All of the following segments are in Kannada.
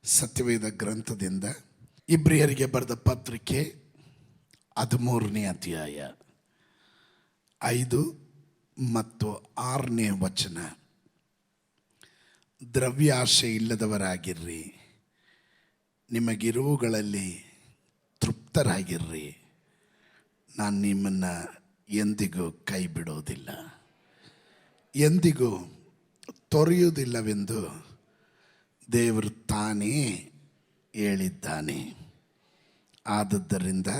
ಸತ್ಯವೇದ ಗ್ರಂಥದಿಂದ ಇಬ್ರಿಯರಿಗೆ ಬರೆದ ಪತ್ರಿಕೆ 13ನೇ ಅಧ್ಯಾಯ 5 ಮತ್ತು 6ನೇ ವಚನ. ದ್ರವ್ಯಾಶೆ ಇಲ್ಲದವರಾಗಿರ್ರಿ, ನಿಮಗಿರುವುಗಳಲ್ಲಿ ತೃಪ್ತರಾಗಿರ್ರಿ. ನಾನು ನಿಮ್ಮನ್ನು ಎಂದಿಗೂ ಕೈ ಬಿಡೋದಿಲ್ಲ, ಎಂದಿಗೂ ತೊರೆಯುವುದಿಲ್ಲವೆಂದು ದೇವರು ತಾನೇ ಹೇಳಿದ್ದಾನೆ. ಆದದ್ದರಿಂದ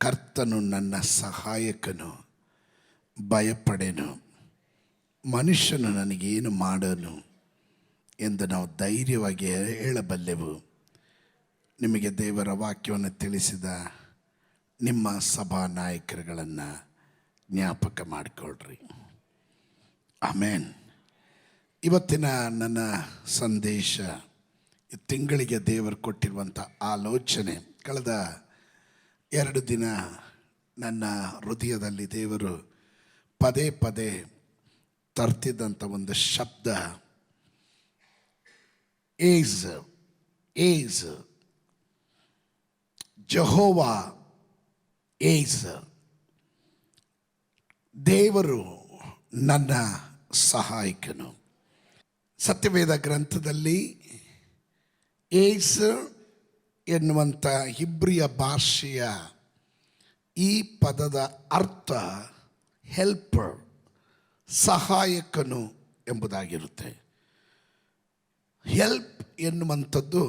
ಕರ್ತನು ನನ್ನ ಸಹಾಯಕನು, ಭಯಪಡೆನು, ಮನುಷ್ಯನು ನನಗೇನು ಮಾಡನು ಎಂದು ನಾವು ಧೈರ್ಯವಾಗಿ ಹೇಳಬಲ್ಲೆವು. ನಿಮಗೆ ದೇವರ ವಾಕ್ಯವನ್ನು ತಿಳಿಸಿದ ನಿಮ್ಮ ಸಭಾ ನಾಯಕರುಗಳನ್ನು ಜ್ಞಾಪಕ ಮಾಡಿಕೊಳ್ಳ್ರಿ. ಆಮೇನ್. ಇವತ್ತಿನ ನನ್ನ ಸಂದೇಶ, ತಿಂಗಳಿಗೆ ದೇವರು ಕೊಟ್ಟಿರುವಂಥ ಆಲೋಚನೆ. ಕಳೆದ 2 ದಿನ ನನ್ನ ಹೃದಯದಲ್ಲಿ ದೇವರು ಪದೇ ಪದೇ ತರ್ತಿದ್ದಂಥ ಒಂದು ಶಬ್ದ ಏಸ್, ಜೆಹೋವಾ ಏಸ್. ದೇವರು ನನ್ನ ಸಹಾಯಕನು. ಸತ್ಯವೇದ ಗ್ರಂಥದಲ್ಲಿ ಏಸ್ ಎನ್ನುವಂಥ ಹಿಬ್ರಿಯ ಭಾಷೆಯ ಈ ಪದದ ಅರ್ಥ ಹೆಲ್ಪರ್, ಸಹಾಯಕನು ಎಂಬುದಾಗಿರುತ್ತೆ. ಹೆಲ್ಪ್ ಎನ್ನುವಂಥದ್ದು,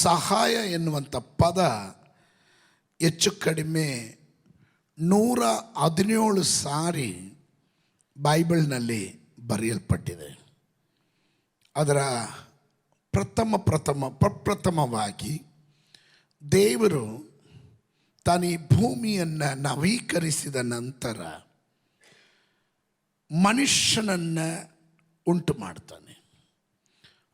ಸಹಾಯ ಎನ್ನುವಂಥ ಪದ ಹೆಚ್ಚು ಕಡಿಮೆ 117 ಸಾರಿ ಬೈಬಲ್ನಲ್ಲಿ ಬರೆಯಲ್ಪಟ್ಟಿದೆ. ಅದರ ಪ್ರಪ್ರಥಮವಾಗಿ ದೇವರು ತಾನು ಈ ಭೂಮಿಯನ್ನು ನವೀಕರಿಸಿದ ನಂತರ ಮನುಷ್ಯನನ್ನು ಉಂಟು ಮಾಡ್ತಾನೆ.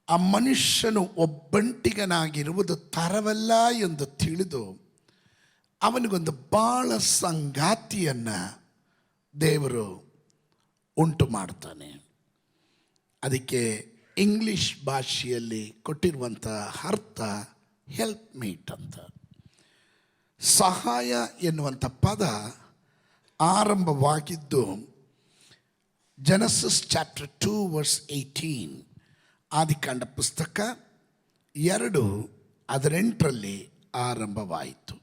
ಆ ಮನುಷ್ಯನು ಒಬ್ಬಂಟಿಗನಾಗಿರುವುದು ತರವಲ್ಲ ಎಂದು ತಿಳಿದು ಅವನಿಗೊಂದು ಭಾಳ ಸಂಗಾತಿಯನ್ನು ದೇವರು ಉಂಟು ಮಾಡ್ತಾನೆ. ಅದಕ್ಕೆ ಇಂಗ್ಲಿಷ್ ಭಾಷೆಯಲ್ಲಿ ಕೊಟ್ಟಿರುವಂಥ ಅರ್ಥ ಹೆಲ್ಪ್ ಮೇಟ್ ಅಂತ. ಸಹಾಯ ಎನ್ನುವಂಥ ಪದ ಆರಂಭವಾಗಿದ್ದು Genesis chapter 2 verse 18, ಆದಿಕಾಂಡ ಪುಸ್ತಕ 2:18 ಆರಂಭವಾಯಿತು.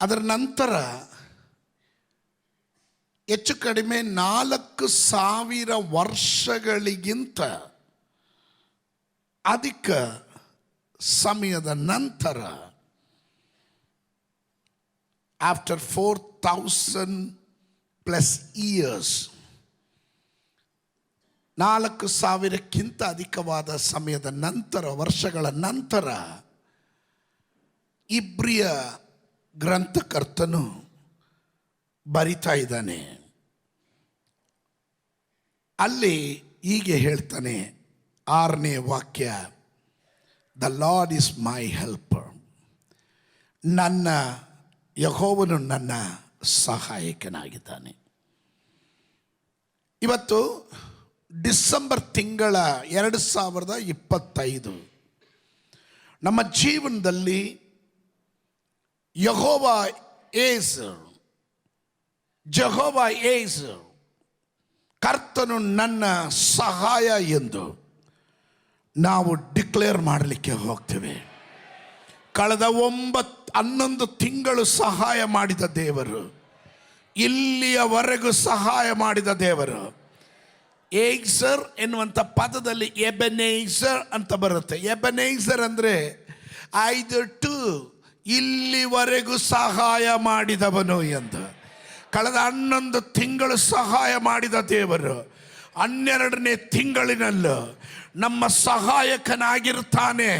ಅದರ ನಂತರ ಹೆಚ್ಚು ಕಡಿಮೆ 4,000 ವರ್ಷಗಳಿಗಿಂತ ಅಧಿಕ ಸಮಯದ ನಂತರ, ಆಫ್ಟರ್ 4,000+ ಇಯರ್ಸ್, 4,000ಕ್ಕಿಂತ ಅಧಿಕವಾದ ಸಮಯದ ನಂತರ, ವರ್ಷಗಳ ನಂತರ, ಇಬ್ರಿಯ ಗ್ರಂಥಕರ್ತನು ಬರಿತಾ ಇದ್ದಾನೆ. ಅಲ್ಲಿ ಹೀಗೆ ಹೇಳ್ತಾನೆ, 6ನೇ ವಾಕ್ಯ, the lord is my helper. ನನ್ನ ಯೆಹೋವನು ನನ್ನ ಸಹಾಯಕನಾಗಿದ್ದಾನೆ. ಇವತ್ತು ಡಿಸೆಂಬರ್ ತಿಂಗಳ 2025 ನಮ್ಮ ಜೀವನದಲ್ಲಿ ಯೆಹೋವಾ ಏಸ್, ಜೆಹೋವಾ ಏಸ್, ಕರ್ತನು ನನ್ನ ಸಹಾಯ ಎಂದು ನಾವು ಡಿಕ್ಲೇರ್ ಮಾಡಲಿಕ್ಕೆ ಹೋಗ್ತೇವೆ. ಕಳೆದ 11 ತಿಂಗಳು ಸಹಾಯ ಮಾಡಿದ ದೇವರು, ಇಲ್ಲಿಯವರೆಗೂ ಸಹಾಯ ಮಾಡಿದ ದೇವರು. ಏಗ್ಸರ್ ಎನ್ನುವಂಥ ಪದದಲ್ಲಿ ಎಬೆನೇಸರ್ ಅಂತ ಬರುತ್ತೆ. ಎಬೆನೇಸರ್ ಅಂದರೆ 5 ಇಲ್ಲಿವರೆಗೂ ಸಹಾಯ ಮಾಡಿದವನು ಎಂದು. ಕಳೆದ 11 ತಿಂಗಳು ಸಹಾಯ ಮಾಡಿದ ದೇವರು 12ನೇ ತಿಂಗಳಿನಲ್ಲೂ ನಮ್ಮ ಸಹಾಯಕನಾಗಿರ್ತಾನೆ.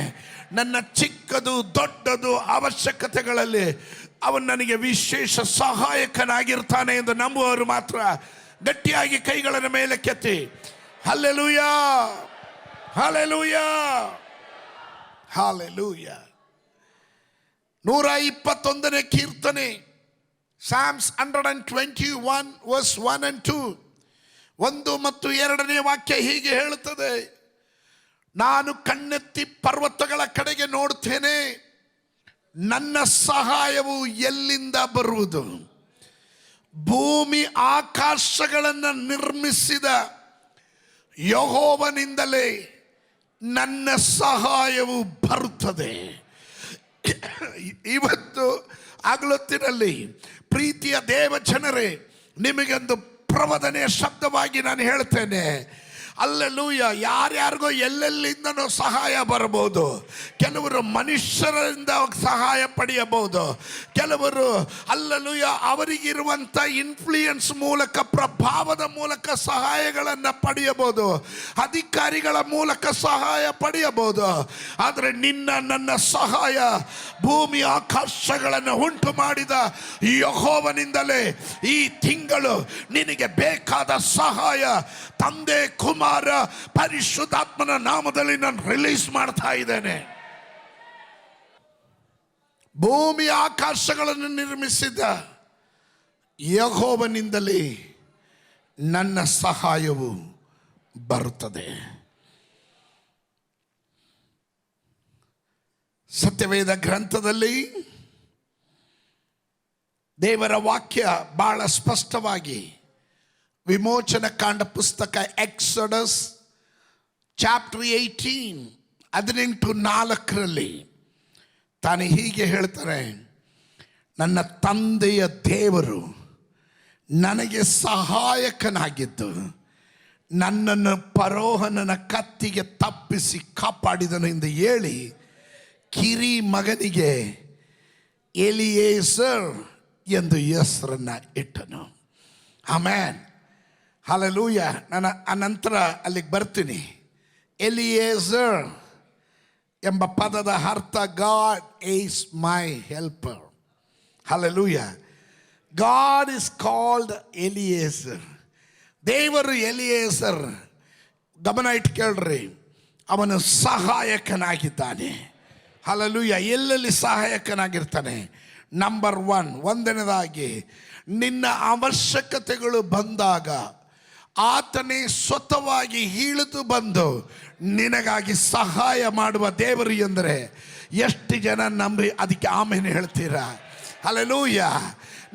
ನನ್ನ ಚಿಕ್ಕದು ದೊಡ್ಡದು ಅವಶ್ಯಕತೆಗಳಲ್ಲಿ ಅವನು ನನಗೆ ವಿಶೇಷ ಸಹಾಯಕನಾಗಿರ್ತಾನೆ ಎಂದು ನಂಬುವವರು ಮಾತ್ರ ಗಟ್ಟಿಯಾಗಿ ಕೈಗಳನ್ನು ಮೇಲೆ ಕೆತ್ತಿ ಹಲ್ಲೆಲೂಯಾ, ಹಲ್ಲೆಲೂಯಾ, ಹಲ್ಲೆಲೂಯಾ. 121ನೇ ಕೀರ್ತನೆ, Psalms 121 verse 1 and 2, 1 ಮತ್ತು 2ನೇ ವಾಕ್ಯ ಹೀಗೆ ಹೇಳುತ್ತದೆ, ನಾನು ಕಣ್ಣೆತ್ತಿ ಪರ್ವತಗಳ ಕಡೆಗೆ ನೋಡ್ತೇನೆ, ನನ್ನ ಸಹಾಯವು ಎಲ್ಲಿಂದ ಬರುವುದು? ಭೂಮಿ ಆಕಾಶಗಳನ್ನು ನಿರ್ಮಿಸಿದ ಯೆಹೋವನಿಂದಲೇ ನನ್ನ ಸಹಾಯವು ಬರುತ್ತದೆ. ಇವತ್ತು ಹಗಲೊತ್ತಿನಲ್ಲಿ ಪ್ರೀತಿಯ ದೇವ ಜನರೇ, ನಿಮಗೊಂದು ಪ್ರಬೋಧನೆಯ ಶಬ್ದವಾಗಿ ನಾನು ಹೇಳ್ತೇನೆ. ಅಲ್ಲೆಲೂಯ. ಯಾರ್ಯಾರಿಗೋ ಎಲ್ಲೆಲ್ಲಿಂದನೋ ಸಹಾಯ ಬರಬಹುದು. ಕೆಲವರು ಮನುಷ್ಯರಿಂದ ಸಹಾಯ ಪಡೆಯಬಹುದು. ಕೆಲವರು ಅಲ್ಲೆಲೂಯ ಅವರಿಗಿರುವಂಥ ಇನ್ಫ್ಲೂಯೆನ್ಸ್ ಮೂಲಕ, ಪ್ರಭಾವದ ಮೂಲಕ ಸಹಾಯಗಳನ್ನು ಪಡೆಯಬಹುದು. ಅಧಿಕಾರಿಗಳ ಮೂಲಕ ಸಹಾಯ ಪಡೆಯಬಹುದು. ಆದರೆ ನನ್ನ ಸಹಾಯ ಭೂಮಿ ಆಕಾಶಗಳನ್ನು ಉಂಟು ಮಾಡಿದ ಯೆಹೋವನಿಂದಲೇ ಈ ತಿಂಗಳು ನಿನಗೆ ಬೇಕಾದ ಸಹಾಯ ತಂದೆ, ಕುಮಾರ, ಪರಿಶುದ್ಧಾತ್ಮನ ನಾಮದಲ್ಲಿ ನಾನು ರಿಲೀಸ್ ಮಾಡ್ತಾ ಇದ್ದೇನೆ. ಭೂಮಿ ಆಕಾಶಗಳನ್ನು ನಿರ್ಮಿಸಿದ ಯೆಹೋವನಿಂದಲೇ ನನ್ನ ಸಹಾಯವು ಬರುತ್ತದೆ. ಸತ್ಯವೇದ ಗ್ರಂಥದಲ್ಲಿ ದೇವರ ವಾಕ್ಯ ಬಹಳ ಸ್ಪಷ್ಟವಾಗಿ ವಿಮೋಚನ ಕಾಂಡ ಪುಸ್ತಕ ಎಕ್ಸೋಡಸ್ ಚಾಪ್ಟರ್ 18:4 ತಾನು ಹೀಗೆ ಹೇಳ್ತಾರೆ, ನನ್ನ ತಂದೆಯ ದೇವರು ನನಗೆ ಸಹಾಯಕನಾಗಿದ್ದು ನನ್ನನ್ನು ಫರೋಹನನ ಕತ್ತಿಗೆ ತಪ್ಪಿಸಿ ಕಾಪಾಡಿದನು ಎಂದು ಹೇಳಿ ಕಿರಿ ಮಗನಿಗೆ ಎಲಿಯೇಸರ್ ಎಂದು ಹೆಸರನ್ನು ಇಟ್ಟನು. Amen, hallelujah. ನಾನು ಅನಂತರ ಅಲ್ಲಿಗೆ ಬರ್ತೀನಿ. ಎಲಿಯೇಸರ್ ಎಂಬ ಪದದ ಅರ್ಥ God is my helper. Hallelujah. God is called Eliezer. ದೇವರು ಎಲಿಯೇಸರ್. ಗಮನ ಇಟ್ಟು ಕೇಳ್ರಿ, ಅವನು ಸಹಾಯಕನಾಗಿದ್ದಾನೆ. ಹಲ್ಲೆಲೂಯ. ಎಲ್ಲೆಲ್ಲಿ ಸಹಾಯಕನಾಗಿರ್ತಾನೆ? ನಂಬರ್ 1, ಒಂದನೇದಾಗಿ ನಿನ್ನ ಅವಶ್ಯಕತೆಗಳು ಬಂದಾಗ ಆತನೇ ಸ್ವತಃವಾಗಿ ಇಳಿದು ಬಂದು ನಿನಗಾಗಿ ಸಹಾಯ ಮಾಡುವ ದೇವರು ಎಂದರೆ ಎಷ್ಟು ಜನ ನಂಬಿ ಅದಕ್ಕೆ ಆಮೇಲೆ ಹೇಳ್ತೀರಾ? ಹಲ್ಲೆಲೂಯ.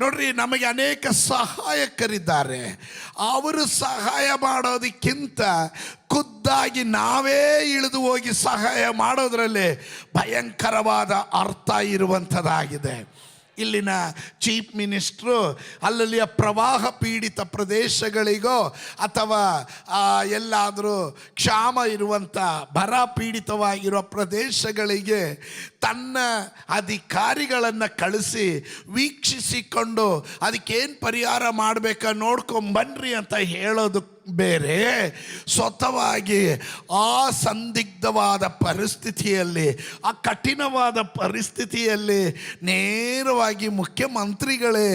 ನೋಡ್ರಿ, ನಮಗೆ ಅನೇಕ ಸಹಾಯಕರಿದ್ದಾರೆ. ಅವರು ಸಹಾಯ ಮಾಡೋದಕ್ಕಿಂತ ಖುದ್ದಾಗಿ ನಾವೇ ಇಳಿದು ಹೋಗಿ ಸಹಾಯ ಮಾಡೋದ್ರಲ್ಲಿ ಭಯಂಕರವಾದ ಅರ್ಥ ಇರುವಂಥದ್ದಾಗಿದೆ. ಇಲ್ಲಿನ ಚೀಫ್ ಮಿನಿಸ್ಟ್ರು ಅಲ್ಲಲ್ಲಿಯ ಪ್ರವಾಹ ಪೀಡಿತ ಪ್ರದೇಶಗಳಿಗೋ ಅಥವಾ ಎಲ್ಲಾದರೂ ಕ್ಷಾಮ ಇರುವಂಥ ಬರ ಪೀಡಿತವಾಗಿರೋ ಪ್ರದೇಶಗಳಿಗೆ ತನ್ನ ಅಧಿಕಾರಿಗಳನ್ನು ಕಳಿಸಿ ವೀಕ್ಷಿಸಿಕೊಂಡು ಅದಕ್ಕೇನು ಪರಿಹಾರ ಮಾಡಬೇಕಾ ಅಂತ ಹೇಳೋದು ಬೇರೆ. ಸ್ವತಃವಾಗಿ ಆ ಸಂದಿಗ್ಧವಾದ ಪರಿಸ್ಥಿತಿಯಲ್ಲಿ, ಆ ಕಠಿಣವಾದ ಪರಿಸ್ಥಿತಿಯಲ್ಲಿ ನೇರವಾಗಿ ಮುಖ್ಯಮಂತ್ರಿಗಳೇ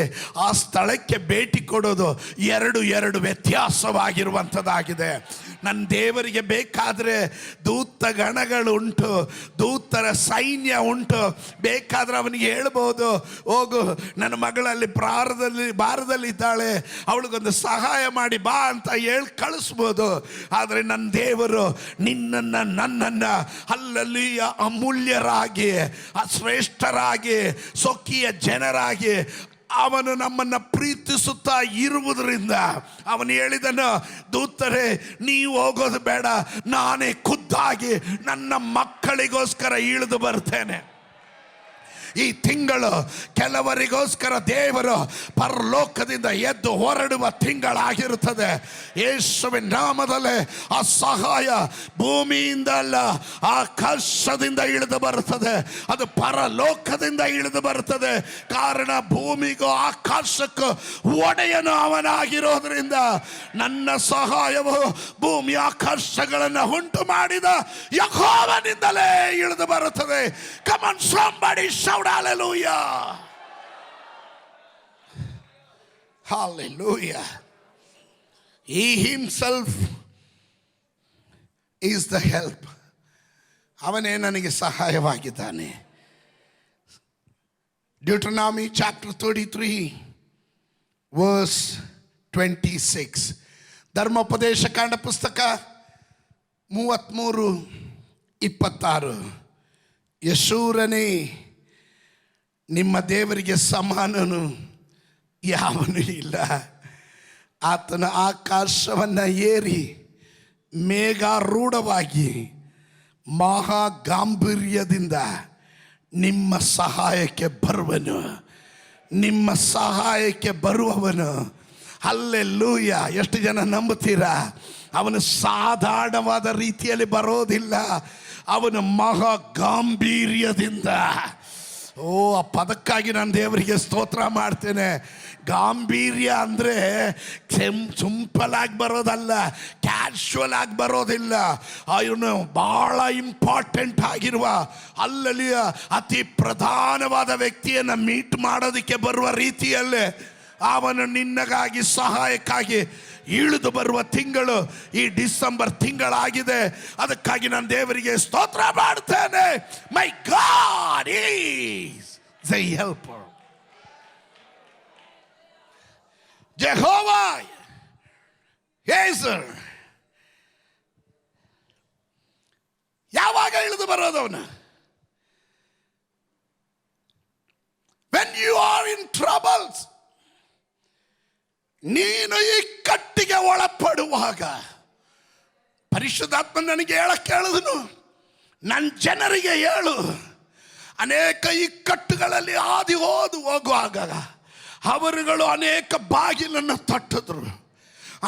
ಆ ಸ್ಥಳಕ್ಕೆ ಭೇಟಿ ಕೊಡೋದು ಎರಡು ವ್ಯತ್ಯಾಸವಾಗಿರುವಂಥದ್ದಾಗಿದೆ. ನನ್ನ ದೇವರಿಗೆ ಬೇಕಾದರೆ ದೂತ ಗಣಗಳುಂಟು, ದೂತರ ಸೈನ್ಯ ಉಂಟು. ಬೇಕಾದರೆ ಅವನಿಗೆ ಹೇಳ್ಬೋದು, ಹೋಗು ನನ್ನ ಮಗಳಲ್ಲಿ ಭಾರದಲ್ಲಿದ್ದಾಳೆ, ಅವಳಿಗೊಂದು ಸಹಾಯ ಮಾಡಿ ಬಾ ಅಂತ ಹೇಳಿ ಕಳಿಸ್ಬೋದು. ಆದರೆ ನನ್ನ ದೇವರು ನನ್ನನ್ನು ಅಲ್ಲಲ್ಲಿ ಅಮೂಲ್ಯರಾಗಿ, ಶ್ರೇಷ್ಠರಾಗಿ, ಸ್ವಕೀಯ ಜನರಾಗಿ ಅವನು ನಮ್ಮನ್ನು ಪ್ರೀತಿಸುತ್ತಾ ಇರುವುದರಿಂದ ಅವನು ಹೇಳಿದನು, ದೂತರೇ ನೀವು ಹೋಗೋದು ಬೇಡ, ನಾನೇ ಖುದ್ದಾಗಿ ನನ್ನ ಮಕ್ಕಳಿಗೋಸ್ಕರ ಇಳಿದು ಬರ್ತೇನೆ. ಈ ತಿಂಗಳು ಕೆಲವರಿಗೋಸ್ಕರ ದೇವರು ಪರಲೋಕದಿಂದ ಎದ್ದು ಹೊರಡುವ ತಿಂಗಳಾಗಿರುತ್ತದೆ. ಯೇಸುವಿನ ನಾಮದಲ್ಲಿ ಆ ಸಹಾಯ ಭೂಮಿಯಿಂದ ಅಲ್ಲ, ಆಕಾಶದಿಂದ ಇಳಿದು ಬರುತ್ತದೆ. ಅದು ಪರಲೋಕದಿಂದ ಇಳಿದು ಬರುತ್ತದೆ. ಕಾರಣ ಭೂಮಿಗೂ ಆಕಾಶಕ್ಕೂ ಒಡೆಯನು ಅವನಾಗಿರೋದ್ರಿಂದ ನನ್ನ ಸಹಾಯವು ಭೂಮಿ ಆಕಾಶಗಳನ್ನು ಉಂಟು ಮಾಡಿದ ಯೆಹೋವನಿಂದಲೇ ಇಳಿದು ಬರುತ್ತದೆ. Come on, somebody shout hallelujah. Hallelujah. He himself is the help. ಅವನೇ ನನಗೆ ಸಹಾಯವಾಗಿದ್ದಾನೆ. Deuteronomy chapter 33 verse 26. ಧರ್ಮೋಪದೇಶ ಕಾಂಡ ಪುಸ್ತಕ 33 26 ಯಶೂರನೇ, ನಿಮ್ಮ ದೇವರಿಗೆ ಸಮಾನನು ಯಾವನೂ ಇಲ್ಲ. ಆತನ ಆಕಾಶವನ್ನು ಏರಿ ಮೇಘಾರೂಢವಾಗಿ ಮಹಾಗಾಂಭೀರ್ಯದಿಂದ ನಿಮ್ಮ ಸಹಾಯಕ್ಕೆ ಬರುವನು, ನಿಮ್ಮ ಸಹಾಯಕ್ಕೆ ಬರುವವನು. ಹಲ್ಲೆಲೂಯ. ಎಷ್ಟು ಜನ ನಂಬುತ್ತೀರಾ? ಅವನು ಸಾಧಾರಣವಾದ ರೀತಿಯಲ್ಲಿ ಬರೋದಿಲ್ಲ, ಅವನು ಮಹಾ ಗಾಂಭೀರ್ಯದಿಂದ. ಓ, ಆ ಪದಕ್ಕಾಗಿ ನಾನು ದೇವರಿಗೆ ಸ್ತೋತ್ರ ಮಾಡ್ತೇನೆ. ಗಾಂಭೀರ್ಯ ಅಂದರೆ ಸಿಂಪಲ್ ಆಗಿ ಬರೋದಲ್ಲ, ಕ್ಯಾಶುವಲ್ ಆಗಿ ಬರೋದಿಲ್ಲ. ಇವನು ಭಾಳ ಇಂಪಾರ್ಟೆಂಟ್ ಆಗಿರುವ, ಅಲ್ಲಿ ಅತಿ ಪ್ರಧಾನವಾದ ವ್ಯಕ್ತಿಯನ್ನು ಮೀಟ್ ಮಾಡೋದಕ್ಕೆ ಬರುವ ರೀತಿಯಲ್ಲೇ ಅವನು ನಿನ್ನಗಾಗಿ ಸಹಾಯಕ್ಕಾಗಿ ಇಳಿದು ಬರುವ ತಿಂಗಳು ಈ ಡಿಸೆಂಬರ್ ತಿಂಗಳಾಗಿದೆ. ಅದಕ್ಕಾಗಿ ನಾನು ದೇವರಿಗೆ ಸ್ತೋತ್ರ ಮಾಡ್ತೇನೆ. My God is the helper. Jehovah ಯೇಸು ಯಾವಾಗ ಇಳಿದು ಬರೋದು ಅವನು? When you are in troubles, ನೀನು ಈ ಕಟ್ಟಿಗೆ ಒಳಪಡುವಾಗ ಪರಿಶುದ್ಧಾತ್ಮ ನನಗೆ ಹೇಳಕ್ಕೆ ಹೇಳಿದನು, ನನ್ನ ಜನರಿಗೆ ಹೇಳು, ಅನೇಕ ಈ ಕಟ್ಟುಗಳಲ್ಲಿ ಹಾದಿ ಹೋಗುವಾಗ ಅವರುಗಳು ಅನೇಕ ಬಾಗಿಲನ್ನು ತಟ್ಟಿದ್ರು,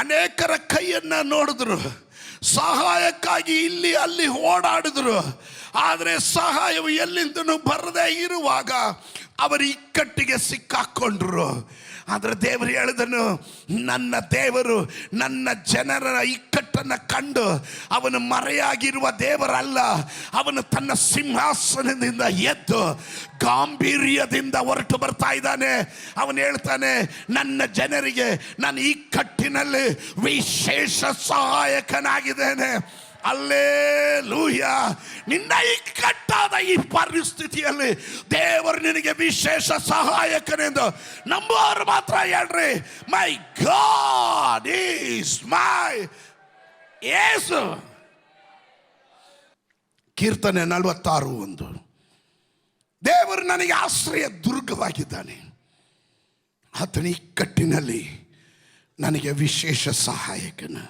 ಅನೇಕರ ಕೈಯನ್ನು ನೋಡಿದ್ರು, ಸಹಾಯಕ್ಕಾಗಿ ಇಲ್ಲಿ ಅಲ್ಲಿ ಓಡಾಡಿದ್ರು. ಆದರೆ ಸಹಾಯವು ಎಲ್ಲಿಂದನೂ ಬರದೇ ಇರುವಾಗ ಅವರು ಇಕ್ಕಟ್ಟಿಗೆ ಸಿಕ್ಕಾಕೊಂಡ್ರು. ಆದರೆ ದೇವರು ಹೇಳಿದನು, ನನ್ನ ದೇವರು ನನ್ನ ಜನರ ಇಕ್ಕಟ್ಟನ್ನು ಕಂಡು ಅವನು ಮರೆಯಾಗಿರುವ ದೇವರಲ್ಲ, ಅವನು ತನ್ನ ಸಿಂಹಾಸನದಿಂದ ಎದ್ದು ಗಾಂಭೀರ್ಯದಿಂದ ಹೊರಟು ಬರ್ತಾ ಇದ್ದಾನೆ. ಅವನು ಹೇಳ್ತಾನೆ, ನನ್ನ ಜನರಿಗೆ ನಾನು ಈ ಕಟ್ಟಿನಲ್ಲಿ ವಿಶೇಷ ಸಹಾಯಕನಾಗಿದ್ದೇನೆ. ಹಲ್ಲೆಲೂಯಾ. ನಿನ್ನ ಇಕ್ಕಟ್ಟಾದ ಈ ಪರಿಸ್ಥಿತಿಯಲ್ಲಿ ದೇವರು ನಿನಗೆ ವಿಶೇಷ ಸಹಾಯಕನೆಂದು ನಂಬುವವರು ಮಾತ್ರ ಹೇಳ್ರಿ, ಮೈ ಗಾಡ್ ಈಸ್ ಮೈ ಯೇಸು. ಕೀರ್ತನೆ 46:1. ದೇವರು ನನಗೆ ಆಶ್ರಯ ದುರ್ಗವಾಗಿದ್ದಾನೆ, ಆತನ ಇಕ್ಕಟ್ಟಿನಲ್ಲಿ ನನಗೆ ವಿಶೇಷ ಸಹಾಯಕನು.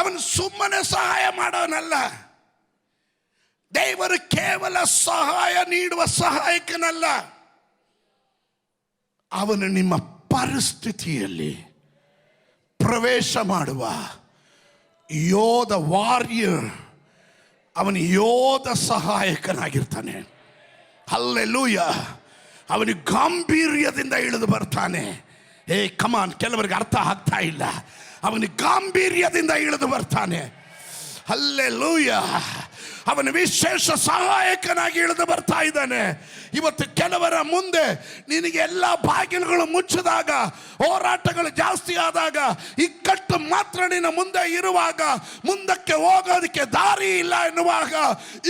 ಅವನು ಸುಮ್ಮನೆ ಸಹಾಯ ಮಾಡೋನಲ್ಲ, ದೇವರು ಕೇವಲ ಸಹಾಯ ನೀಡುವ ಸಹಾಯಕನಲ್ಲ, ಅವನು ನಿಮ್ಮ ಪರಿಸ್ಥಿತಿಯಲ್ಲಿ ಪ್ರವೇಶ ಮಾಡುವ ಯೋಧ ವಾರಿಯರ್, ಅವನು ಯೋಧ ಸಹಾಯಕನಾಗಿರ್ತಾನೆ. ಹಲ್ಲೆಲೂಯ. ಅವನು ಗಾಂಭೀರ್ಯದಿಂದ ಇಳಿದು ಬರ್ತಾನೆ. ಕಮಾನ್, ಕೆಲವರಿಗೆ ಅರ್ಥ ಆಗ್ತಾ ಇಲ್ಲ. ಅವನು ಗಾಂಭೀರ್ಯದಿಂದ ಇಳಿದು ಬರ್ತಾನೆ. ಹಲ್ಲೆಲೂಯ. ಅವನು ವಿಶೇಷ ಸಹಾಯಕನಾಗಿ ಇಳಿದು ಬರ್ತಾ ಇದ್ದಾನೆ. ಇವತ್ತು ಕೆಲವರ ಮುಂದೆ ನಿನಗೆ ಎಲ್ಲ ಬಾಗಿಲುಗಳು ಮುಚ್ಚಿದಾಗ, ಹೋರಾಟಗಳು ಜಾಸ್ತಿ ಆದಾಗ, ಇಕ್ಕಟ್ಟು ಮಾತ್ರ ನಿನ್ನ ಮುಂದೆ ಇರುವಾಗ, ಮುಂದಕ್ಕೆ ಹೋಗೋದಕ್ಕೆ ದಾರಿ ಇಲ್ಲ ಎನ್ನುವಾಗ,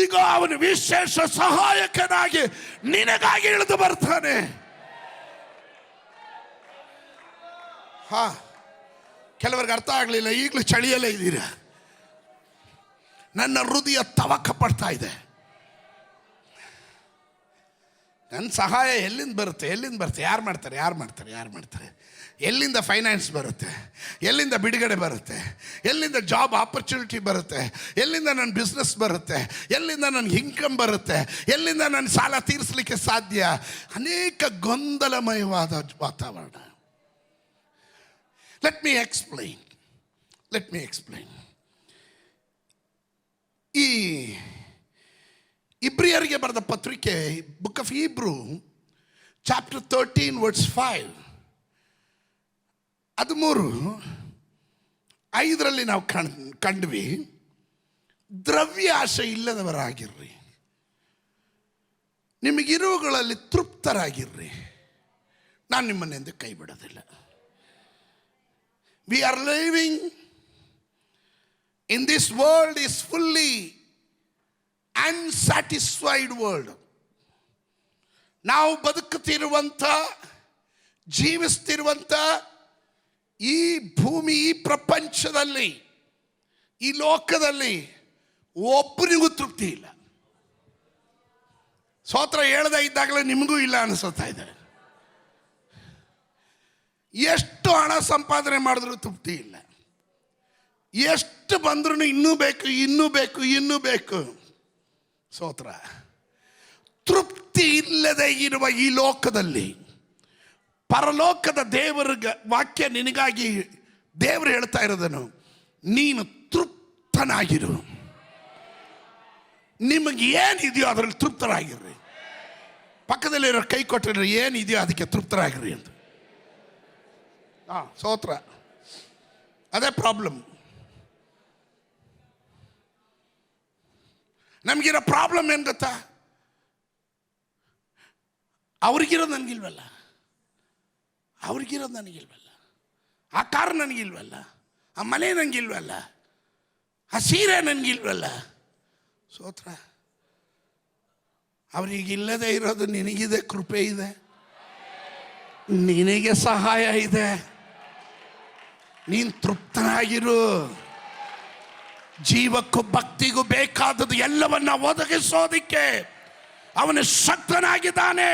ಈಗ ಅವನು ವಿಶೇಷ ಸಹಾಯಕನಾಗಿ ನಿನಗಾಗಿ ಇಳಿದು ಬರ್ತಾನೆ. ಕೆಲವರಿಗೆ ಅರ್ಥ ಆಗಲಿಲ್ಲ, ಈಗಲೂ ಚಳಿಯಲ್ಲೇ ಇದ್ದೀರಾ. ನನ್ನ ಹೃದಯ ತವಕ ಪಡ್ತಾ ಇದೆ. ನನ್ನ ಸಹಾಯ ಎಲ್ಲಿಂದ ಬರುತ್ತೆ? ಎಲ್ಲಿಂದ ಬರುತ್ತೆ? ಯಾರು ಮಾಡ್ತಾರೆ? ಎಲ್ಲಿಂದ ಫೈನಾನ್ಸ್ ಬರುತ್ತೆ? ಎಲ್ಲಿಂದ ಬಿಡುಗಡೆ ಬರುತ್ತೆ? ಎಲ್ಲಿಂದ ಜಾಬ್ ಆಪರ್ಚುನಿಟಿ ಬರುತ್ತೆ? ಎಲ್ಲಿಂದ ನನ್ನ ಬಿಸ್ನೆಸ್ ಬರುತ್ತೆ? ಎಲ್ಲಿಂದ ನನಗೆ ಇನ್ಕಮ್ ಬರುತ್ತೆ? ಎಲ್ಲಿಂದ ನನ್ನ ಸಾಲ ತೀರಿಸಲಿಕ್ಕೆ ಸಾಧ್ಯ? ಅನೇಕ ಗೊಂದಲಮಯವಾದ ವಾತಾವರಣ. Let me explain. ಈ ಇಬ್ರಿಯರಿಗೆ ಬರೆದ ಪತ್ರಿಕೆ, book of Hebrew, chapter 13 verse 5, 13:5 ನಾವು ಕಂಡ್ವಿ, ದ್ರವ್ಯ ಆಶೆ ಇಲ್ಲದವರಾಗಿರ್ರಿ, ನಿಮಗಿರುವುಗಳಲ್ಲಿ ತೃಪ್ತರಾಗಿರ್ರಿ, ನಾನು ನಿಮ್ಮನ್ನೆಂದು ಕೈ ಬಿಡೋದಿಲ್ಲ. We are living in this world is fully unsatisfied world. ನಾವು ಬದುಕುತ್ತಿರುವಂಥ, ಜೀವಿಸ್ತಿರುವಂಥ ಈ ಭೂಮಿ, ಈ ಪ್ರಪಂಚದಲ್ಲಿ ಈ ಲೋಕದಲ್ಲಿ ಒಬ್ಬರಿಗೂ ತೃಪ್ತಿ ಇಲ್ಲ. ಸ್ತೋತ್ರ ಹೇಳದೇ ಇದ್ದಾಗಲೇ ನಿಮಗೂ ಇಲ್ಲ ಅನಿಸ್ತಾ ಇದೆ. ಎಷ್ಟು ಹಣ ಸಂಪಾದನೆ ಮಾಡಿದ್ರೂ ತೃಪ್ತಿ ಇಲ್ಲ. ಎಷ್ಟು ಬಂದ್ರೂ ಇನ್ನೂ ಬೇಕು, ಇನ್ನೂ ಬೇಕು, ಇನ್ನೂ ಬೇಕು. ಸ್ತೋತ್ರ. ತೃಪ್ತಿ ಇಲ್ಲದೆ ಇರುವ ಈ ಲೋಕದಲ್ಲಿ ಪರಲೋಕದ ದೇವರ ವಾಕ್ಯ ನಿನಗಾಗಿ ದೇವರು ಹೇಳ್ತಾ ಇರೋದನ್ನು, ನೀನು ತೃಪ್ತನಾಗಿರು. ನಿಮಗೆ ಏನಿದೆಯೋ ಅದರಲ್ಲಿ ತೃಪ್ತರಾಗಿರ್ರಿ. ಪಕ್ಕದಲ್ಲಿರೋ ಕೈ ಕೊಟ್ಟರೆ ಏನಿದೆಯೋ ಅದಕ್ಕೆ ತೃಪ್ತರಾಗಿರ್ರಿ ಅಂತ. ಸ್ತೋತ್ರ. ಅದೇ ಪ್ರಾಬ್ಲಮ್. ನಮಗಿರೋ ಪ್ರಾಬ್ಲಮ್ ಏನು ಗೊತ್ತಾ? ಅವ್ರಿಗಿರೋದು ನನಗಿಲ್ವಲ್ಲ, ಅವ್ರಿಗಿರೋದು ನನಗಿಲ್ವಲ್ಲ, ಆ ಕಾರ್ ನನಗಿಲ್ವಲ್ಲ, ಆ ಮನೆ ನನಗಿಲ್ವಲ್ಲ, ಆ ಸೀರೆ ನನಗಿಲ್ವಲ್ಲ. ಸ್ತೋತ್ರ. ಅವರಿಗಿಲ್ಲದೆ ಇರೋದು ನಿನಗಿದೆ, ಕೃಪೆ ಇದೆ, ನಿನಗೆ ಸಹಾಯ ಇದೆ. ನೀನು ತೃಪ್ತನಾಗಿರು. ಜೀವಕ್ಕೂ ಭಕ್ತಿಗೂ ಬೇಕಾದದ್ದು ಎಲ್ಲವನ್ನ ಒದಗಿಸೋದಿಕ್ಕೆ ಅವನು ಶಕ್ತನಾಗಿದ್ದಾನೆ.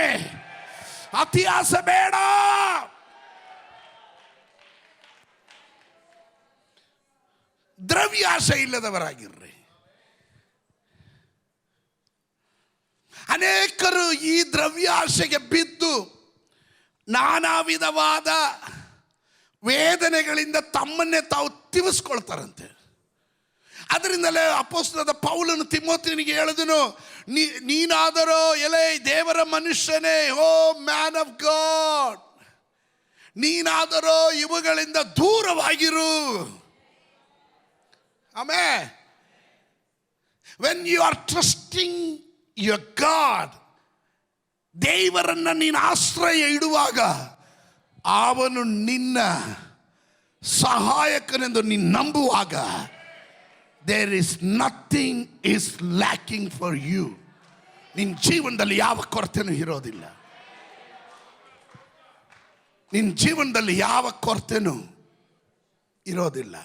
ಅತಿ ಆಸೆ ಬೇಡ. ದ್ರವ್ಯಾಸೆ ಇಲ್ಲದವರಾಗಿರ್ರಿ. ಅನೇಕರು ಈ ದ್ರವ್ಯಾಸೆಗೆ ಬಿದ್ದು ನಾನಾ ವಿಧವಾದ ವೇದನೆಗಳಿಂದ ತಮ್ಮನ್ನೇ ತಾವು ತಿವಿಸ್ಕೊಳ್ತಾರಂತೆ. ಅದರಿಂದಲೇ ಅಪೊಸ್ತಲನಾದ ಪೌಲನು ತಿಮೋಥಿಯನಿಗೆ ಹೇಳಿದನು, ನೀನಾದರೋ ಎಲೆ ದೇವರ ಮನುಷ್ಯನೇ, ಓ ಮ್ಯಾನ್ ಆಫ್ ಗಾಡ್, ನೀನಾದರೋ ಇವುಗಳಿಂದ ದೂರವಾಗಿರು. Amen. When you are trusting your God, ದೇವರನ್ನ ನೀನು ಆಶ್ರಯ ಇಡುವಾಗ ಅವನು ನಿನ್ನ ಸಹಾಯಕನೆಂದು ನೀನು ನಂಬುವಾಗ, there is nothing is lacking for you. ನಿನ್ನ ಜೀವನದಲ್ಲಿ ಯಾವ ಕೊರತೆನೂ ಇರೋದಿಲ್ಲ. ನಿನ್ನ ಜೀವನದಲ್ಲಿ ಯಾವ ಕೊರತೆನೂ ಇರೋದಿಲ್ಲ.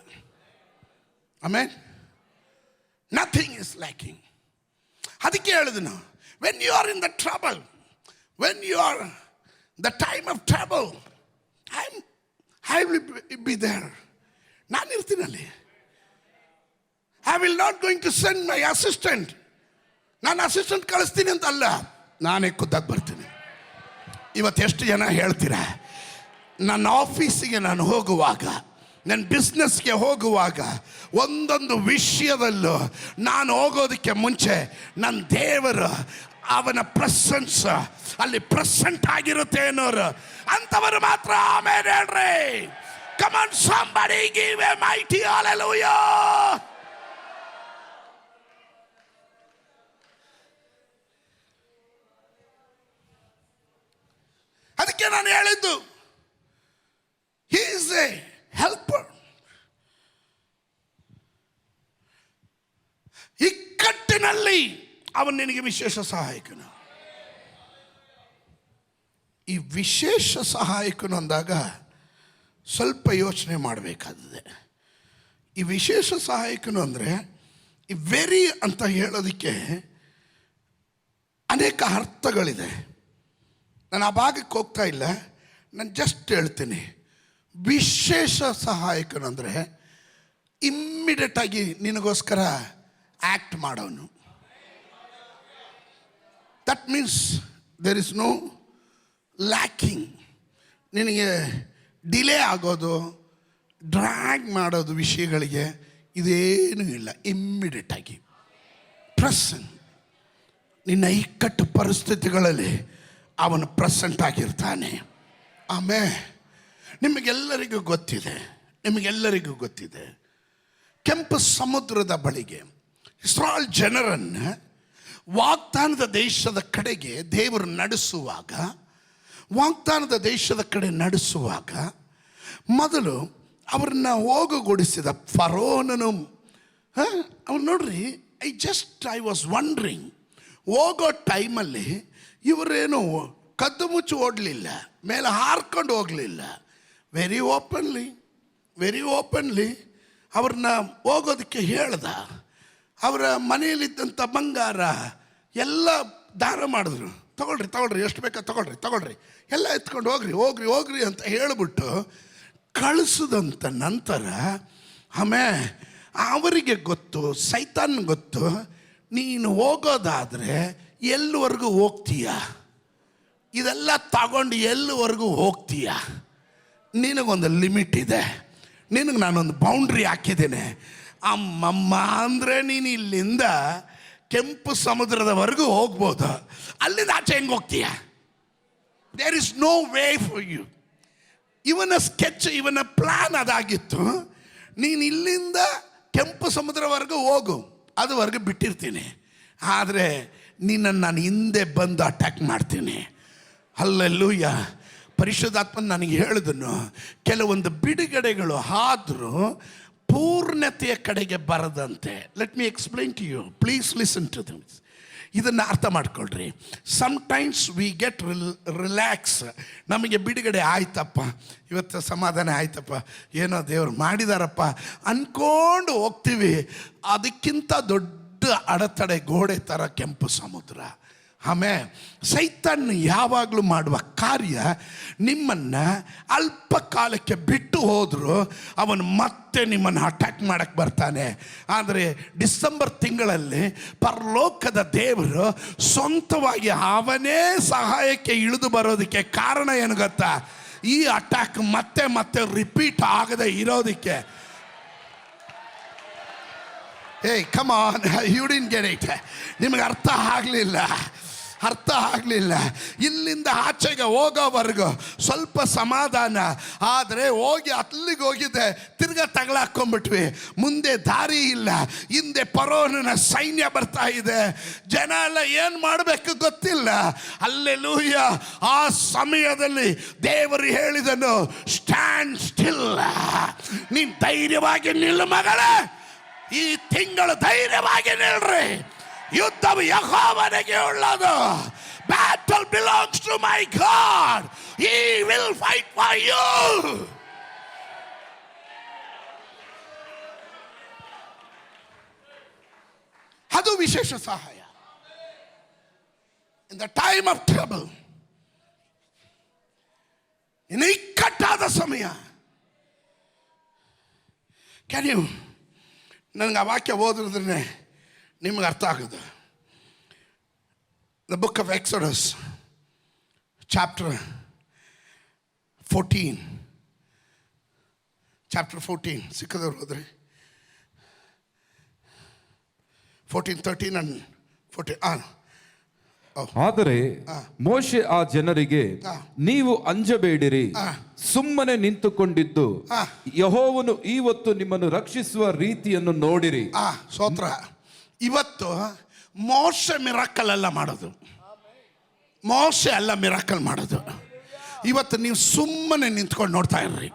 ಆಮೆನ್. Nothing is lacking. ಅದಕ್ಕೆ ಹೇಳಿದನು, when you are in the trouble, when you are the time of trouble, I will be there. ನಾನು ಇರ್ತೀನಲ್ಲಿ. I will not going to send my assistant. ನಾನು ಅಸಿಸ್ಟೆಂಟ್ ಕಳಿಸ್ತೀನಿ ಅಂತ ಅಲ್ಲ, ನಾನೇ ಖುದ್ದಾಗಿ ಬರ್ತೀನಿ. ಇವತ್ತು ಎಷ್ಟು ಜನ ಹೇಳ್ತೀರಾ, ನನ್ನ ಆಫೀಸಿಗೆ ನಾನು ಹೋಗುವಾಗ, ನನ್ನ ಬಿಸ್ನೆಸ್ಗೆ ಹೋಗುವಾಗ, ಒಂದೊಂದು ವಿಷಯದಲ್ಲೂ ನಾನು ಹೋಗೋದಕ್ಕೆ ಮುಂಚೆ ನನ್ನ ದೇವರು ಅವನ ಪ್ರೆಸೆನ್ಸ್ ಅಲ್ಲಿ ಪ್ರೆಸೆಂಟ್ ಆಗಿರುತ್ತೆ ಅನ್ನೋರು ಅಂಥವರು ಮಾತ್ರ ಆಮೇಲೆ ಹೇಳ್ರಿ. Come on somebody give a mighty hallelujah. ಅದಕ್ಕೆ ನಾನು ಹೇಳಿದ್ದು, he is a helper. ಇಕ್ಕಟ್ಟಿನಲ್ಲಿ ಅವನು ನಿನಗೆ ವಿಶೇಷ ಸಹಾಯಕನು. ಈ ವಿಶೇಷ ಸಹಾಯಕನು ಅಂದಾಗ ಸ್ವಲ್ಪ ಯೋಚನೆ ಮಾಡಬೇಕಾಗಿದೆ. ಈ ವಿಶೇಷ ಸಹಾಯಕನು ಅಂದರೆ ಈ ವೆರಿ ಅಂತ ಹೇಳೋದಕ್ಕೆ ಅನೇಕ ಅರ್ಥಗಳಿದೆ. ನಾನು ಆ ಭಾಗಕ್ಕೆ ಹೋಗ್ತಾ ಇಲ್ಲ, ನಾನು ಜಸ್ಟ್ ಹೇಳ್ತೀನಿ. ವಿಶೇಷ ಸಹಾಯಕನು ಅಂದರೆ ಇಮ್ಮಿಡಿಯೇಟಾಗಿ ನಿನಗೋಸ್ಕರ ಆ್ಯಕ್ಟ್ ಮಾಡೋನು. That means there is no lacking. ನಿನಗೆ ಡಿಲೇ ಆಗೋದು, ಡ್ರ್ಯಾಗ್ ಮಾಡೋದು ವಿಷಯಗಳಿಗೆ ಇದೇನೂ ಇಲ್ಲ. ಇಮ್ಮಿಡಿಯೇಟಾಗಿ ಪ್ರೆಸೆಂಟ್, ನಿನ್ನ ಇಕ್ಕಟ್ಟು ಪರಿಸ್ಥಿತಿಗಳಲ್ಲಿ ಅವನು ಪ್ರೆಸೆಂಟ್ ಆಗಿರ್ತಾನೆ. ಆಮೇಲೆ ನಿಮಗೆಲ್ಲರಿಗೂ ಗೊತ್ತಿದೆ, ಕೆಂಪು ಸಮುದ್ರದ ಬಳಿಗೆ ಇಸ್ರಾಯೇಲ್ ಜನರನ್ನು ವಾಗ್ದಾನದ ದೇಶದ ಕಡೆಗೆ ದೇವರು ನಡೆಸುವಾಗ ಮೊದಲು ಅವ್ರನ್ನ ಹೋಗುಗೊಡಿಸಿದ ಫರೋನನು. ಅವ್ರು ನೋಡ್ರಿ, ಐ ವಾಸ್ ವಂಡ್ರಿಂಗ್, ಹೋಗೋ ಟೈಮಲ್ಲಿ ಇವರೇನು ಕದ್ದು ಮುಚ್ಚಿ ಓಡಲಿಲ್ಲ, ಮೇಲೆ ಹಾರ್ಕೊಂಡು ಹೋಗಲಿಲ್ಲ. ವೆರಿ ಓಪನ್ಲಿ ಅವ್ರನ್ನ ಹೋಗೋದಕ್ಕೆ ಹೇಳ್ದ. ಅವರ ಮನೆಯಲ್ಲಿದ್ದಂಥ ಬಂಗಾರ ಎಲ್ಲ ದಾನ ಮಾಡಿದ್ರು. ತಗೊಳ್ರಿ ಎಷ್ಟು ಬೇಕಾ ತಗೊಳ್ರಿ ಎಲ್ಲ ಎತ್ಕೊಂಡು ಹೋಗ್ರಿ ಅಂತ ಹೇಳಿಬಿಟ್ಟು ಕಳಿಸಿದಂಥ ನಂತರ ಅವರಿಗೆ ಗೊತ್ತು, ಸೈತಾನ್ ಗೊತ್ತು, ನೀನು ಹೋಗೋದಾದರೆ ಎಲ್ಲಿವರೆಗೂ ಹೋಗ್ತೀಯ, ಇದೆಲ್ಲ ತಗೊಂಡು ಎಲ್ಲಿವರೆಗೂ ಹೋಗ್ತೀಯ, ನಿನಗೊಂದು ಲಿಮಿಟ್ ಇದೆ, ನಿನಗೆ ನಾನೊಂದು ಬೌಂಡ್ರಿ ಹಾಕಿದ್ದೇನೆ. ಅಮ್ಮಮ್ಮ ಅಂದರೆ ನೀನು ಇಲ್ಲಿಂದ ಕೆಂಪು ಸಮುದ್ರದವರೆಗೂ ಹೋಗ್ಬೋದು, ಅಲ್ಲಿಂದ ಆಚೆ ಹೆಂಗೆ ಹೋಗ್ತೀಯ? There is no way for you. ಇವನ ಸ್ಕೆಚ್, ಇವನ ಪ್ಲಾನ್ ಅದಾಗಿತ್ತು. ನೀನು ಇಲ್ಲಿಂದ ಕೆಂಪು ಸಮುದ್ರವರೆಗೂ ಹೋಗು, ಅದುವರೆಗೂ ಬಿಟ್ಟಿರ್ತೀನಿ, ಆದರೆ ನಿನ್ನನ್ನು ನಾನು ಹಿಂದೆ ಬಂದು ಅಟ್ಯಾಕ್ ಮಾಡ್ತೀನಿ. ಹಲ್ಲೆಲೂಯಾ. ಪರಿಶುದ್ಧಾತ್ಮನ ನನಗೆ ಹೇಳಿದನು, ಕೆಲವೊಂದು ಬಿಡುಗಡೆಗಳು ಆದರೂ ಪೂರ್ಣತೆಯ ಕಡೆಗೆ ಬರದಂತೆ. Let me explain to you, please listen to this. ಇದನ್ನು ಅರ್ಥ ಮಾಡ್ಕೊಳ್ರಿ. Sometimes we get relax. ನಮಗೆ ಬಿಡುಗಡೆ ಆಯ್ತಪ್ಪ, ಇವತ್ತು ಸಮಾಧಾನ ಆಯ್ತಪ್ಪ, ಏನೋ ದೇವರು ಮಾಡಿದಾರಪ್ಪ ಅಂದ್ಕೊಂಡು ಹೋಗ್ತೀವಿ. ಅದಕ್ಕಿಂತ ದೊಡ್ಡ ಅಡೆತಡೆ ಗೋಡೆ ಥರ ಕೆಂಪು ಸಮುದ್ರ. ಸೈತಾನ್ ಯಾವಾಗಲೂ ಮಾಡುವ ಕಾರ್ಯ, ನಿಮ್ಮನ್ನು ಅಲ್ಪ ಕಾಲಕ್ಕೆ ಬಿಟ್ಟು ಹೋದರೂ ಅವನು ಮತ್ತೆ ನಿಮ್ಮನ್ನು ಅಟ್ಯಾಕ್ ಮಾಡಕ್ಕೆ ಬರ್ತಾನೆ. ಆದರೆ ಡಿಸೆಂಬರ್ ತಿಂಗಳಲ್ಲಿ ಪರಲೋಕದ ದೇವರು ಸ್ವಂತವಾಗಿ ಅವನೇ ಸಹಾಯಕ್ಕೆ ಇಳಿದು ಬರೋದಕ್ಕೆ ಕಾರಣ ಏನು ಗೊತ್ತಾ? ಈ ಅಟ್ಯಾಕ್ ಮತ್ತೆ ಮತ್ತೆ ರಿಪೀಟ್ ಆಗದೆ ಇರೋದಕ್ಕೆ. Hey come on, you didn't get it. ನಿಮಗೆ ಅರ್ಥ ಆಗಲಿಲ್ಲ. ಇಲ್ಲಿಂದ ಆಚೆಗೆ ಹೋಗೋವರೆಗೂ ಸ್ವಲ್ಪ ಸಮಾಧಾನ, ಆದರೆ ಅಲ್ಲಿಗೆ ಹೋಗಿದ್ದೆ ತಿರ್ಗಾ ತಗಲಾಕೊಂಡ್ಬಿಟ್ವಿ. ಮುಂದೆ ದಾರಿ ಇಲ್ಲ, ಹಿಂದೆ ಫರೋಹನ ಸೈನ್ಯ ಬರ್ತಾ ಇದೆ, ಜನ ಎಲ್ಲ ಏನು ಮಾಡಬೇಕು ಗೊತ್ತಿಲ್ಲ. ಹಲ್ಲೆಲೂಯಾ. ಆ ಸಮಯದಲ್ಲಿ ದೇವರು ಹೇಳಿದನು, ಸ್ಟ್ಯಾಂಡ್ ಸ್ಟಿಲ್. ನೀನು ಧೈರ್ಯವಾಗಿ ನಿಲ್ಲು ಮಗಳೇ, ಈ ತಿಂಗಳು ಧೈರ್ಯವಾಗಿ ನಿಲ್ರಿ. ಯುದ್ಧವು ಯೆಹೋವನಿಗೆ ಉಳ್ಳದು. Battle belongs to my God. He will fight for you. ಅದು ವಿಶೇಷ ಸಹಾಯ. In the time of trouble, ಇನ್ನು ಇಕ್ಕಟ್ಟಾದ ಸಮಯ. ಕ್ಯಾನ್ ಯು, ನನಗೆ ಆ ವಾಕ್ಯ ಓದಿದ್ರೆ ನಿಮ್ಗೆ ಅರ್ಥ ಆಗೋದು. The book of Exodus chapter 14 ಸಿಕ್ಕದವ್ರು ಹೋದ್ರಿ. 14, 13 and 14. ಆದರೆ ಮೋಶೆ ಆ ಜನರಿಗೆ, ನೀವು ಅಂಜಬೇಡಿರಿ, ಸುಮ್ಮನೆ ನಿಂತುಕೊಂಡಿದ್ದು ಯೆಹೋವನು ಇವತ್ತು ನಿಮ್ಮನ್ನು ರಕ್ಷಿಸುವ ರೀತಿಯನ್ನು ನೋಡಿರಿ. ಸ್ತೋತ್ರ. ಇವತ್ತು ಮೋಶೆ ಮಿರಾಕಲ್ ಅಲ್ಲ ಮಾಡೋದು, ಮೋಶೆ ಅಲ್ಲ ಮಿರಾಕಲ್ ಮಾಡೋದು. ಇವತ್ತು ನೀವು ಸುಮ್ಮನೆ ನಿಂತ್ಕೊಂಡು ನೋಡ್ತಾ ಇರ್ರಿ.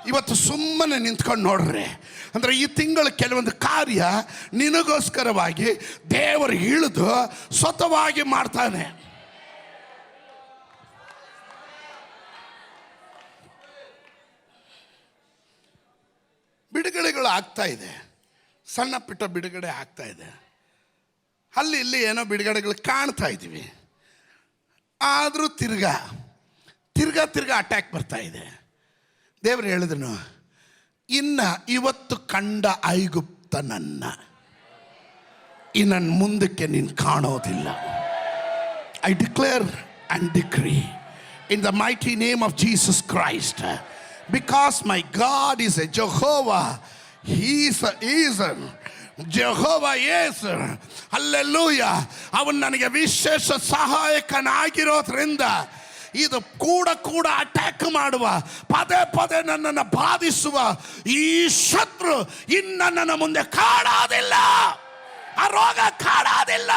ಇವತ್ತು ಸುಮ್ಮನೆ ನಿಂತ್ಕೊಂಡು ನೋಡ್ರಿ. ಅಂದರೆ ಈ ತಿಂಗಳ ಕೆಲವೊಂದು ಕಾರ್ಯ ನಿನಗೋಸ್ಕರವಾಗಿ ದೇವರು ಇಳಿದು ಸ್ವತಃವಾಗಿ ಮಾಡ್ತಾನೆ. ಬಿಡುಗಡೆಗಳು ಆಗ್ತಾ ಇದೆ, ಸಣ್ಣ ಪುಟ್ಟ ಬಿಡುಗಡೆ ಆಗ್ತಾ ಇದೆ. ಅಲ್ಲಿ ಇಲ್ಲಿ ಏನೋ ಬಿಡುಗಡೆಗಳು ಕಾಣ್ತಾ ಇದ್ದೀವಿ. ಆದರೂ ತಿರ್ಗಾ ಅಟ್ಯಾಕ್ ಬರ್ತಾ ಇದೆ. ದೇವರು ಹೇಳಿದನು, ಇನ್ನು ಇವತ್ತು ಕಂಡ ಐಗುಪ್ತನನ್ನು ಇನ್ನು ಮುಂದಕ್ಕೆ ನೀನು ಕಾಣೋದಿಲ್ಲ. I declare and decree in the mighty name of Jesus Christ, because my God is A Jehovah. Jehovah yes. Hallelujah. ಅವನು ನನಗೆ ವಿಶೇಷ ಸಹಾಯಕನಾಗಿರೋದ್ರಿಂದ ಇದು ಕೂಡ ಅಟ್ಯಾಕ್ ಮಾಡುವ, ಪದೇ ನನ್ನನ್ನು ಬಾಧಿಸುವ ಈ ಶತ್ರು ಇನ್ನು ನನ್ನ ಮುಂದೆ ಕಾಣೋದಿಲ್ಲ. ಆ ರೋಗ ಕಾಣೋದಿಲ್ಲ,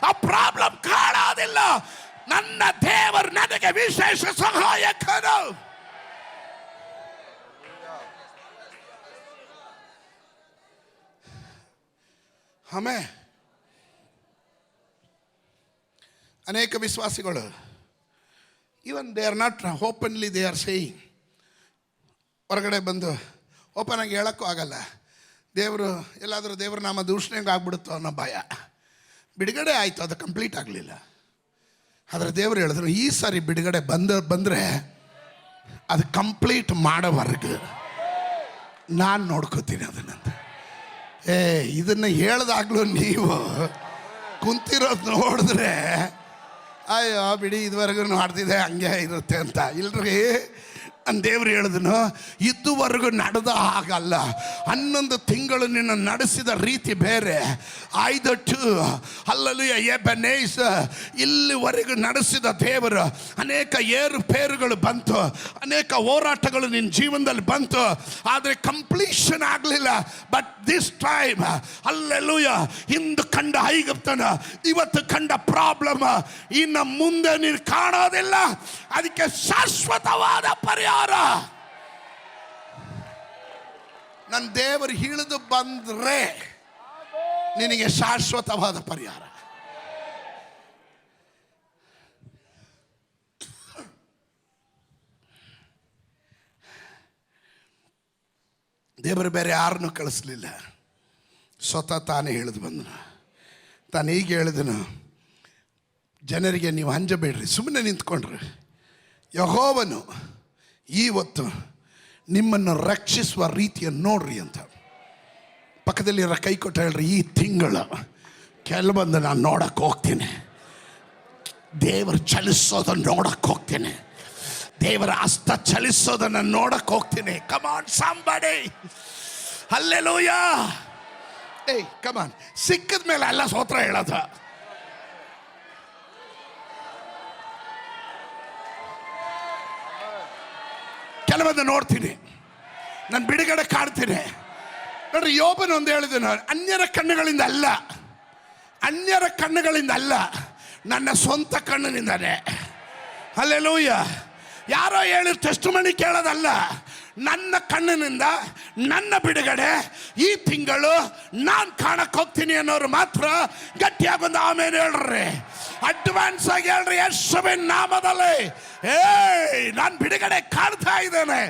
ಆ ಪ್ರಾಬ್ಲಮ್ ಕಾಣೋದಿಲ್ಲ. ನನ್ನ ದೇವರು ನನಗೆ ವಿಶೇಷ ಸಹಾಯಕನು. ಅನೇಕ ವಿಶ್ವಾಸಿಗಳು even they are not openly they are saying, ಹೊರಗಡೆ ಬಂದು ಓಪನ್ ಆಗಿ ಹೇಳೋಕ್ಕೂ ಆಗಲ್ಲ. ದೇವರು ಎಲ್ಲಾದರೂ ದೇವ್ರ ನಾಮ ದೂಷಣೆಗೆ ಆಗ್ಬಿಡುತ್ತೋ ಅನ್ನೋ ಭಯ. ಬಿಡುಗಡೆ ಆಯಿತು, ಅದು ಕಂಪ್ಲೀಟ್ ಆಗಲಿಲ್ಲ. ಆದರೆ ದೇವರು ಹೇಳಿದ್ರು ಈ ಸಾರಿ ಬಿಡುಗಡೆ ಬಂದರೆ ಅದು ಕಂಪ್ಲೀಟ್ ಮಾಡೋವರೆಗೂ ನಾನು ನೋಡ್ಕೋತೀನಿ ಅದನ್ನಂತ. ಇದನ್ನು ಹೇಳ್ದಾಗ್ಲೂ ನೀವು ಕುಂತಿರೋದು ನೋಡಿದ್ರೆ ಅಯ್ಯೋ ಬಿಡಿ ಇದುವರೆಗೂ ಮಾಡ್ತಿದ್ದೆ ಹಂಗೆ ಇರುತ್ತೆ ಅಂತ. ಇಲ್ರಿ, ನನ್ನ ದೇವ್ರು ಹೇಳಿದನು ಇದುವರೆಗೂ ನಡೆದ ಹಾಗಲ್ಲ. 11 ತಿಂಗಳು ನಿನ್ನ ನಡೆಸಿದ ರೀತಿ ಬೇರೆ. ಆಯ್ದಟ್ಟು ಹಲ್ಲೆಲೂಯಾ ಎಬೆನೇಜರ್ ಇಲ್ಲಿವರೆಗೂ ನಡೆಸಿದ ದೇವರು ಅನೇಕ ಏರುಪೇರುಗಳು ಬಂತು, ಅನೇಕ ಹೋರಾಟಗಳು ನಿನ್ನ ಜೀವನದಲ್ಲಿ ಬಂತು, ಆದರೆ ಕಂಪ್ಲೀಷನ್ ಆಗಲಿಲ್ಲ. ಬಟ್ ದಿಸ್ ಟೈಮ್ ಹಲ್ಲೆಲೂಯಾ ಹಿಂದೆ ಕಂಡ ಐಗುಪ್ತನ ಇವತ್ತು ಕಂಡ ಪ್ರಾಬ್ಲಮ್ ಇನ್ನು ಮುಂದೆ ನೀನು ಕಾಣೋದಿಲ್ಲ. ಅದಕ್ಕೆ ಶಾಶ್ವತವಾದ ಪರಿಹಾರ ನನ್ನ ದೇವರು ಇಳಿದು ಬಂದ್ರೆ ನಿನಗೆ ಶಾಶ್ವತವಾದ ಪರಿಹಾರ. ದೇವರು ಬೇರೆ ಯಾರನ್ನೂ ಕಳಿಸ್ಲಿಲ್ಲ, ಸ್ವತಃ ತಾನೇ ಹೇಳಿದು ಬಂದನು. ತಾನು ಈಗ ಹೇಳಿದನು ಜನರಿಗೆ ನೀವು ಅಂಜಬೇಡ್ರಿ, ಸುಮ್ಮನೆ ನಿಂತ್ಕೊಂಡ್ರಿ, ಯೆಹೋವನು ಇವತ್ತು ನಿಮ್ಮನ್ನು ರಕ್ಷಿಸುವ ರೀತಿಯನ್ನು ನೋಡ್ರಿ ಅಂತ. ಪಕ್ಕದಲ್ಲಿರೋ ಕೈ ಕೊಟ್ಟು ಹೇಳ್ರಿ, ಈ ತಿಂಗಳು ಕೆಲವೊಂದು ನಾನು ನೋಡಕ್ಕೆ ಹೋಗ್ತೀನಿ, ದೇವರು ಚಲಿಸೋದನ್ನು ನೋಡಕ್ಕೆ ಹೋಗ್ತೀನಿ, ದೇವರ ಹಸ್ತ ಚಲಿಸೋದನ್ನು ನೋಡಕ್ಕೆ ಹೋಗ್ತೀನಿ. ಕಮಾನ್ ಸಂಬಡಿ, ಹಲ್ಲೆಲೂಯಾ. ಕಮಾನ್, ಸಿಕ್ಕಿದ ಮೇಲೆ ಎಲ್ಲ ಸ್ತೋತ್ರ ಹೇಳೋದು. ಕೆಲವೊಂದು ನೋಡ್ತೀನಿ, ನಾನು ಬಿಡುಗಡೆ ಕಾಡ್ತೀನಿ. ನೋಡ್ರಿ, ಯೋಬನು ಒಂದು ಹೇಳಿದನು, ಅನ್ಯರ ಕಣ್ಣುಗಳಿಂದ ಅಲ್ಲ, ಅನ್ಯರ ಕಣ್ಣುಗಳಿಂದ ಅಲ್ಲ, ನನ್ನ ಸ್ವಂತ ಕಣ್ಣಿನಿಂದಾನೆ. ಹಲ್ಲೆಲೂಯಾ. ಯಾರೋ ಹೇಳಿ ಟೆಸ್ಟ್ ಮನಿ ಕೇಳೋದಲ್ಲ, ನನ್ನ ಕಣ್ಣಿನಿಂದ ನನ್ನ ಬಿಡುಗಡೆ ಈ ತಿಂಗಳು ನಾನು ಕಾಣಕ್ಕೆ ಹೋಗ್ತೀನಿ ಅನ್ನೋರು ಮಾತ್ರ ಗಟ್ಟಿಯಾಗೊಂದು ಆಮೇಲೆ ಹೇಳ್ರಿ, ಅಡ್ವಾನ್ಸ್ ಆಗಿ ಹೇಳ್ರಿ, ಯೇಸುವಿನ ನಾಮದಲ್ಲಿ ನಾನು ಬಿಡುಗಡೆ ಕಾಣ್ತಾ ಇದ್ದೇನೆ.